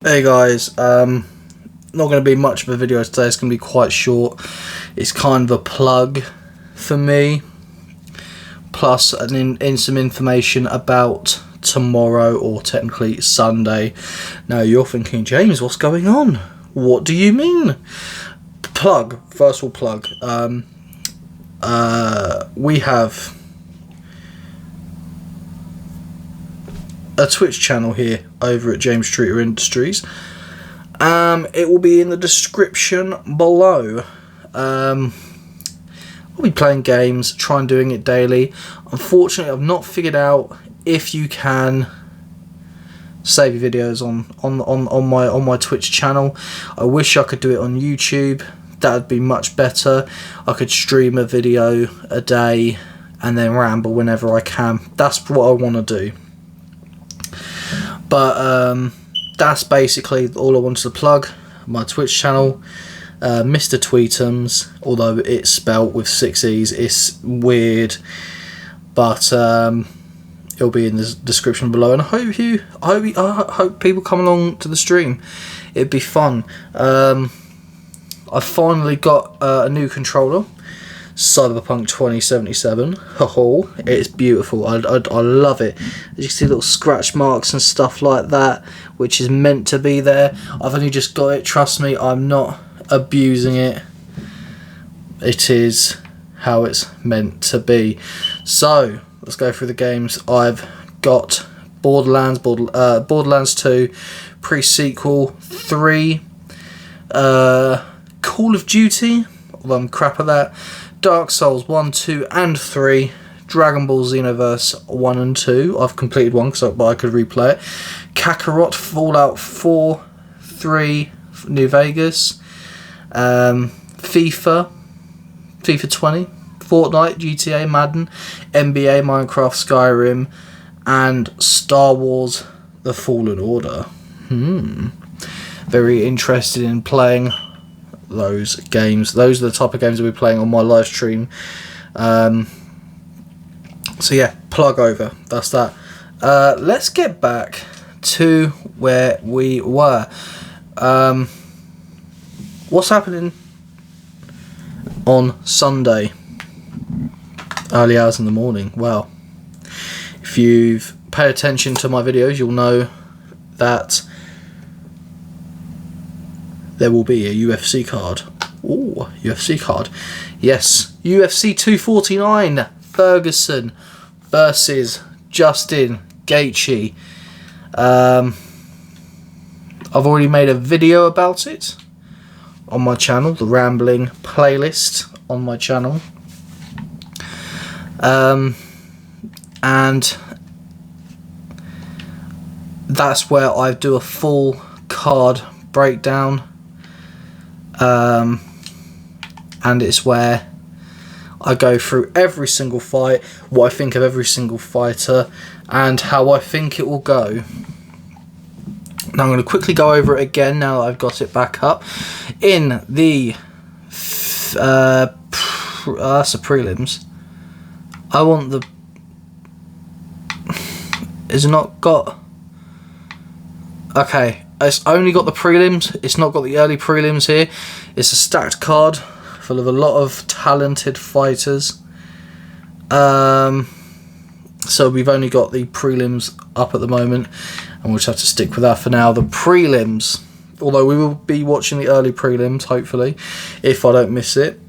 Hey guys, not going to be much of a video today. It's going to be quite short. It's kind of a plug for me, plus in some information about tomorrow, or technically Sunday. Now you're thinking, James, what's going on? What do you mean? Plug. First of all, plug. We have a Twitch channel here over at James Streeter Industries. It will be in the description below. I'll be playing games, trying doing it daily. Unfortunately, I've not figured out if you can save your videos on my Twitch channel. I wish I could do it on YouTube. That would be much better. I could stream a video a day and then ramble whenever I can. That's what I want to do. But that's basically all I wanted to plug. My Twitch channel, mrtweeeetems, although it's spelt with 6 E's. It's weird, but it'll be in the description below. And I hope people come along to the stream. It'd be fun. I finally got a new controller, Cyberpunk 2077. Oh, it's beautiful. I love it. As you can see, little scratch marks and stuff like that, which is meant to be there. I've only just got it. Trust me, I'm not abusing it. It is how it's meant to be. So let's go through the games. I've got Borderlands 2, pre-sequel 3, Call of Duty, although I'm crap at that, Dark Souls 1, 2 and 3, Dragon Ball Xenoverse 1 and 2, I've completed one because I could replay it, Kakarot, Fallout 4, 3, New Vegas, FIFA 20, Fortnite, GTA, Madden, NBA, Minecraft, Skyrim, and Star Wars The Fallen Order. Very interested in playing those games. Those are the type of games we'll be playing on my live stream. So yeah, plug over. That's that. Let's get back to where we were. What's happening on Sunday? Early hours in the morning. Well, if you've paid attention to my videos, you'll know that there will be a UFC card. Ooh, UFC card. Yes, UFC 249, Ferguson versus Justin Gaethje. I've already made a video about it on my channel, the Rambling playlist on my channel. And that's where I do a full card breakdown. And it's where I go through every single fight, what I think of every single fighter, and how I think it will go. Now I'm going to quickly go over it again now that I've got it back up. In the that's the prelims. I want the... Is it not got... Okay, it's only got the prelims. It's not got the early prelims here. It's a stacked card full of a lot of talented fighters. So we've only got the prelims up at the moment, and we'll just have to stick with that for now. The prelims, although we will be watching the early prelims, hopefully, if I don't miss it.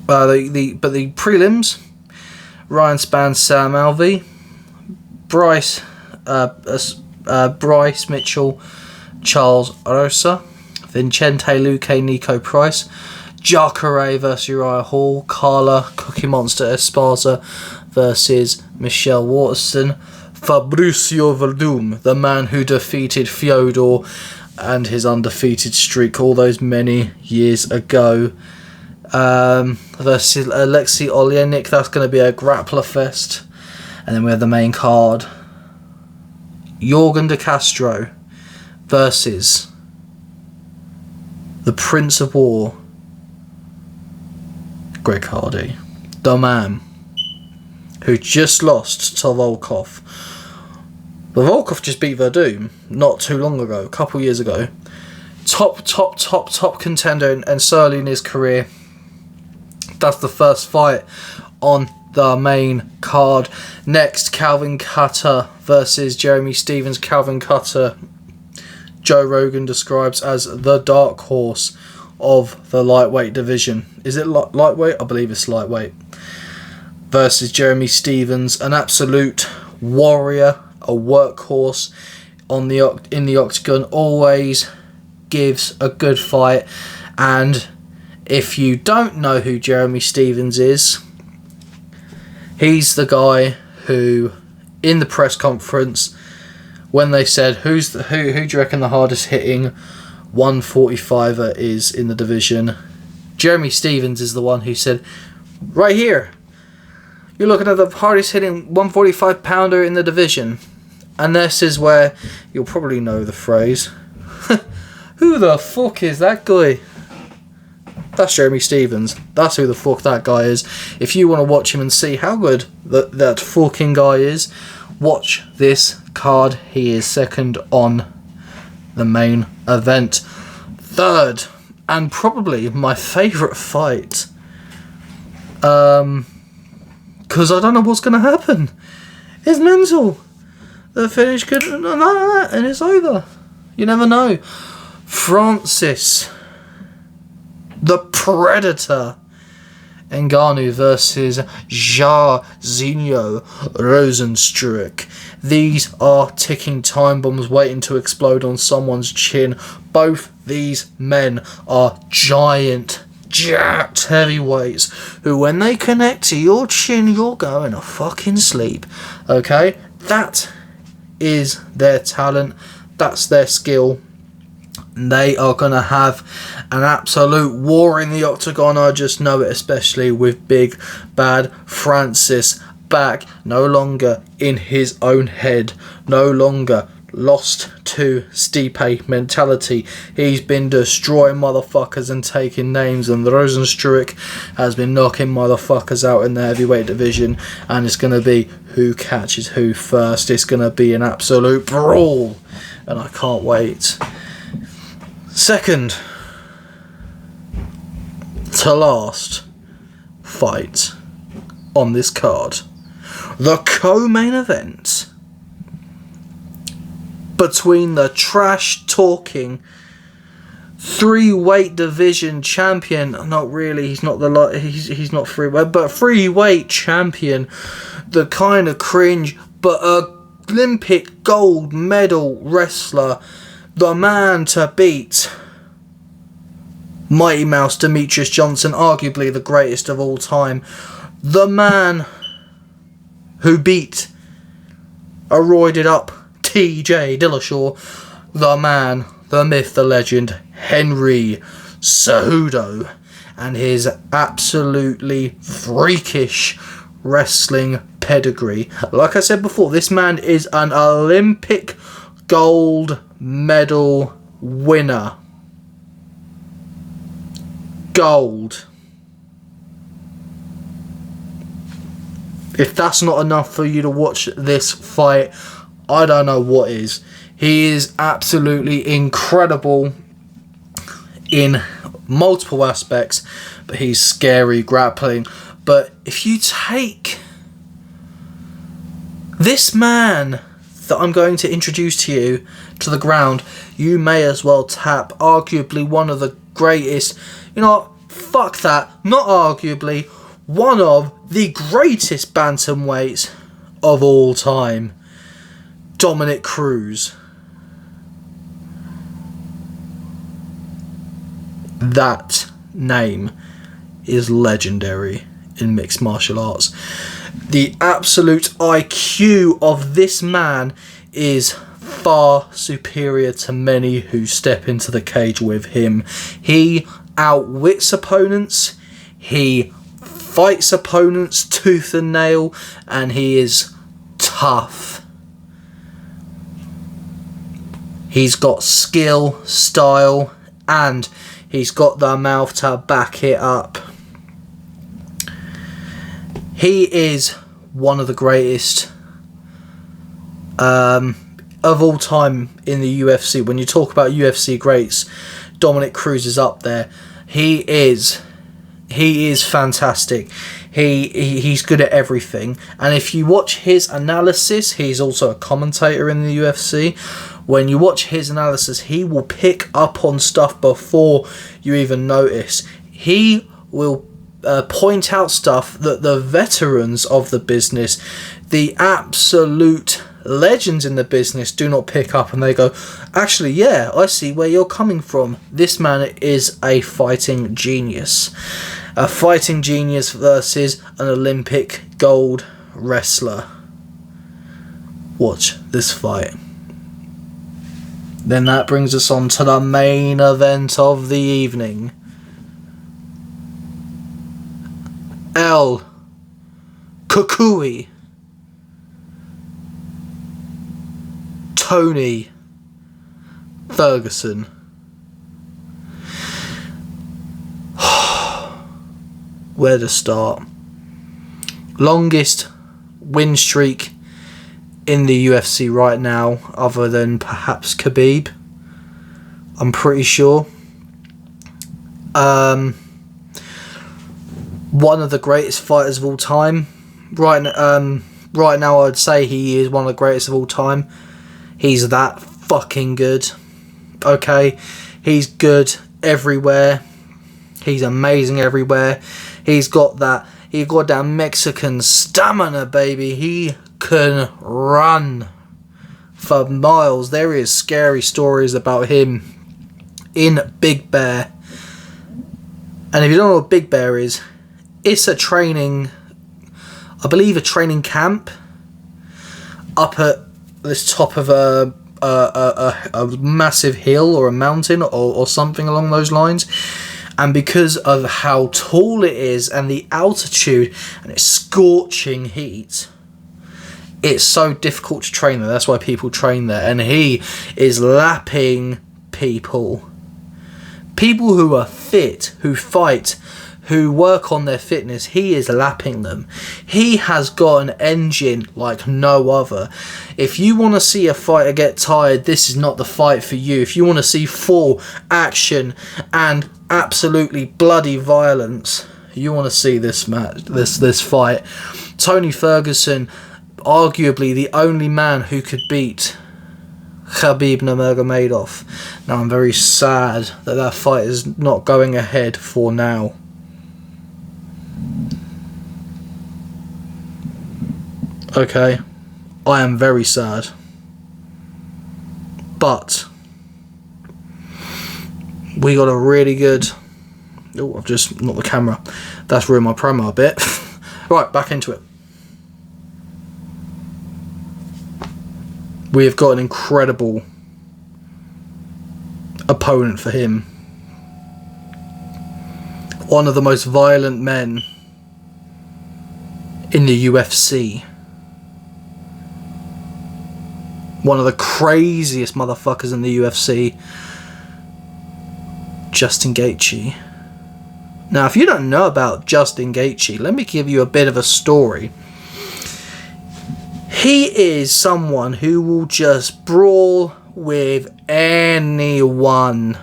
But the prelims: Ryan Spann, Sam Alvey, Bryce Mitchell, Charles Rosa, Vincente Luque, Nico Price, Jacare versus Uriah Hall, Carla Cookie Monster Esparza versus Michelle Waterson, Fabricio Verdum, the man who defeated Fyodor and his undefeated streak all those many years ago, versus Alexei Oleinik. That's going to be a grappler fest. And then we have the main card, Jorgen De Castro versus the Prince of War, Greg Hardy, the man who just lost to Volkov. But Volkov just beat Verdum not too long ago, a couple years ago. Top contender and early in his career. That's the first fight on the main card. Next, Calvin Kattar versus Jeremy Stephens. Calvin Kattar, Joe Rogan describes as the dark horse of the lightweight division. Is it lightweight? I believe it's lightweight. Versus Jeremy Stephens, an absolute warrior, a workhorse in the octagon, always gives a good fight. And if you don't know who Jeremy Stephens is, he's the guy who, in the press conference, when they said who do you reckon the hardest hitting 145er is in the division, Jeremy Stephens is the one who said, right here, you're looking at the hardest hitting 145 pounder in the division. And this is where you'll probably know the phrase, who the fuck is that guy? That's Jeremy Stephens. That's who the fuck that guy is. If you want to watch him and see how good that fucking guy is, watch this card. He is second on the main event. Third, and probably my favourite fight, because I don't know what's going to happen. It's mental. The finish could, and it's over. You never know. Francis, the Predator, Ngannou versus Jairzinho Rozenstruik. These are ticking time bombs waiting to explode on someone's chin. Both these men are giant, jacked heavyweights who, when they connect to your chin, you're going to fucking sleep. Okay? That is their talent. That's their skill. They are going to have an absolute war in the octagon. I just know it, especially with big bad Francis back, no longer in his own head, no longer lost to Stipe mentality. He's been destroying motherfuckers and taking names, and Rozenstruik has been knocking motherfuckers out in the heavyweight division, and it's going to be who catches who first. It's going to be an absolute brawl, and I can't wait. Second to last fight on this card, the co-main event between the trash-talking 3-weight division champion, not really, he's not he's not 3-weight, but 3-weight champion, the kind of cringe, but Olympic gold medal wrestler, the man to beat Mighty Mouse Demetrius Johnson, arguably the greatest of all time. The man who beat a roided up TJ Dillashaw. The man, the myth, the legend, Henry Cejudo, and his absolutely freakish wrestling pedigree. Like I said before, this man is an Olympic gold medal winner. Gold. If that's not enough for you to watch this fight, I don't know what is. He is absolutely incredible in multiple aspects, but he's scary grappling. But if you take this man that I'm going to introduce to you to the ground, you may as well tap arguably one of the greatest, you know what, fuck that, not arguably, one of the greatest bantamweights of all time, Dominic Cruz. That name is legendary in mixed martial arts. The absolute IQ of this man is far superior to many who step into the cage with him. He outwits opponents, he fights opponents tooth and nail, and he is tough. He's got skill, style, and he's got the mouth to back it up. He is one of the greatest of all time in the UFC. When you talk about UFC greats, Dominic Cruz is up there. He is fantastic. He's good at everything. And if you watch his analysis, he's also a commentator in the UFC. When you watch his analysis, he will pick up on stuff before you even notice. He will point out stuff that the veterans of the business, the absolute legends in the business, do not pick up, and they go, actually, yeah, I see where you're coming from. This man is a fighting genius. A fighting genius versus an Olympic gold wrestler. Watch this fight. Then that brings us on to the main event of the evening. El Kukui, Tony Ferguson. Where to start? Longest win streak in the UFC right now, other than perhaps Khabib, I'm pretty sure. One of the greatest fighters of all time. Right now, I'd say he is one of the greatest of all time. He's that fucking good. Okay, he's good everywhere. He's amazing everywhere. He's got that Mexican stamina, baby. He can run for miles. There is scary stories about him in Big Bear. And if you don't know what Big Bear is, it's a training camp up at this top of a massive hill or a mountain or something along those lines. And because of how tall it is and the altitude and its scorching heat, it's so difficult to train there. That's why people train there. And he is lapping people who are fit, who fight, who work on their fitness. He is lapping them. He has got an engine like no other. If you want to see a fighter get tired, this is not the fight for you. If you want to see full action and absolutely bloody violence, you want to see this match, this fight. Tony Ferguson, arguably the only man who could beat Khabib Nurmagomedov. Now, I'm very sad that fight is not going ahead for now. Okay, I am very sad. But we got a really good... Oh, I've just knocked the camera. That's ruined my promo a bit. Right, back into it. We have got an incredible opponent for him. One of the most violent men in the UFC. One of the craziest motherfuckers in the UFC. Justin Gaethje. Now, if you don't know about Justin Gaethje, let me give you a bit of a story. He is someone who will just brawl with anyone.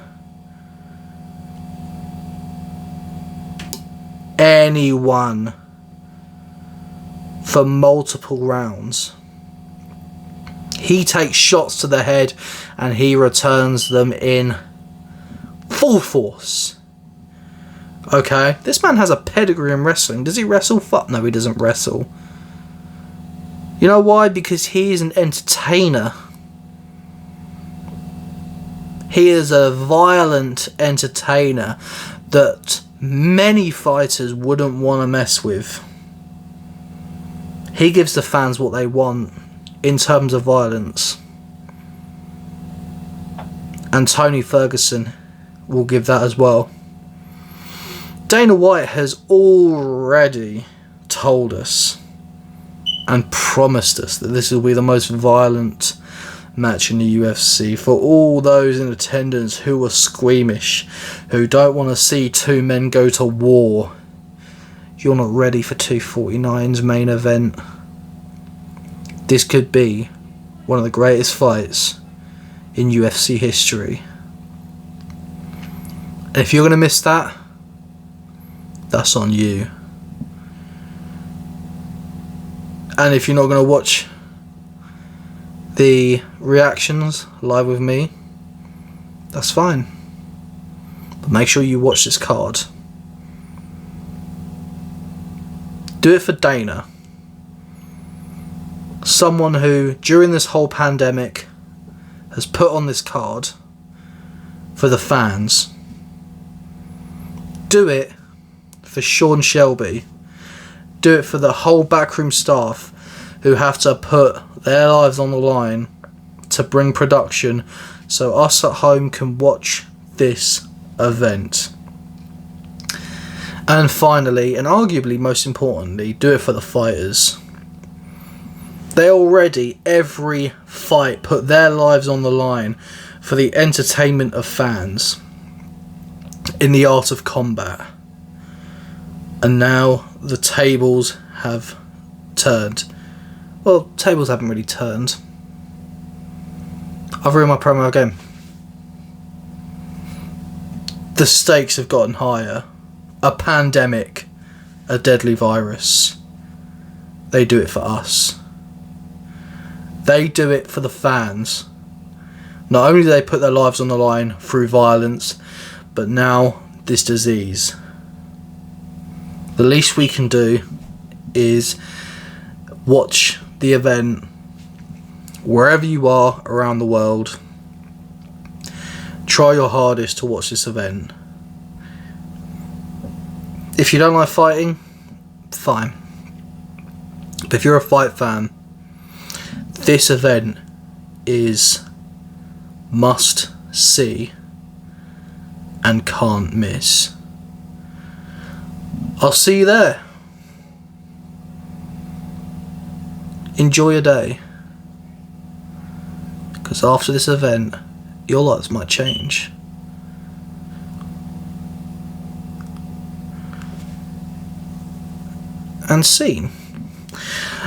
Anyone. For multiple rounds. He takes shots to the head and he returns them in full force. Okay, this man has a pedigree in wrestling. Does he wrestle? Fuck no, he doesn't wrestle. You know why? Because he is an entertainer. He is a violent entertainer that many fighters wouldn't want to mess with. He gives the fans what they want in terms of violence. And Tony Ferguson will give that as well. Dana White has already told us and promised us that this will be the most violent match in the UFC. For all those in attendance who are squeamish, who don't want to see two men go to war, you're not ready for 249's main event. This could be one of the greatest fights in UFC history. And if you're going to miss that, that's on you. And if you're not going to watch the reactions live with me, that's fine. But make sure you watch this card. Do it for Dana. Someone who, during this whole pandemic, has put on this card for the fans. Do it for Sean Shelby. Do it for the whole backroom staff who have to put their lives on the line to bring production so us at home can watch this event. And finally, and arguably most importantly, do it for the fighters. They already, every fight, put their lives on the line for the entertainment of fans in the art of combat. And now the tables have turned. Well, tables haven't really turned. I've ruined my promo again. The stakes have gotten higher. A pandemic, a deadly virus. They do it for us. They do it for the fans. Not only do they put their lives on the line through violence, but now this disease. The least we can do is watch the event wherever you are around the world. Try your hardest to watch this event. If you don't like fighting, fine. But if you're a fight fan, this event is must see and can't miss. I'll see you there. Enjoy your day, because after this event your lives might change. And scene.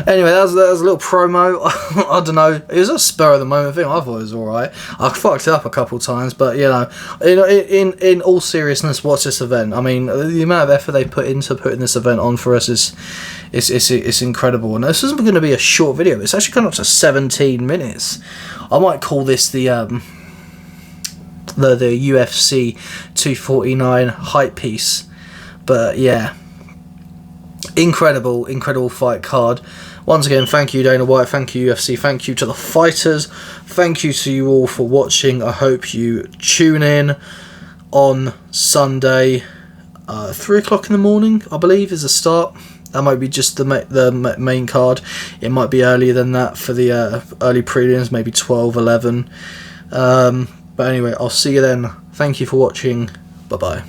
Anyway, that was a little promo. I don't know. It was a spur of the moment thing. I thought it was alright. I fucked it up a couple times, but you know, in all seriousness, what's this event? I mean, the amount of effort they put into putting this event on for us is incredible. And this isn't going to be a short video. It's actually gone up to 17 minutes. I might call this the UFC 249 hype piece. But yeah. Incredible fight card. Once again, thank you Dana White, thank you UFC, thank you to the fighters, thank you to you all for watching. I hope you tune in on Sunday, 3 o'clock in the morning, I believe is the start. That might be just the main card. It might be earlier than that for the early prelims, maybe 12, 11. But anyway, I'll see you then. Thank you for watching. Bye bye.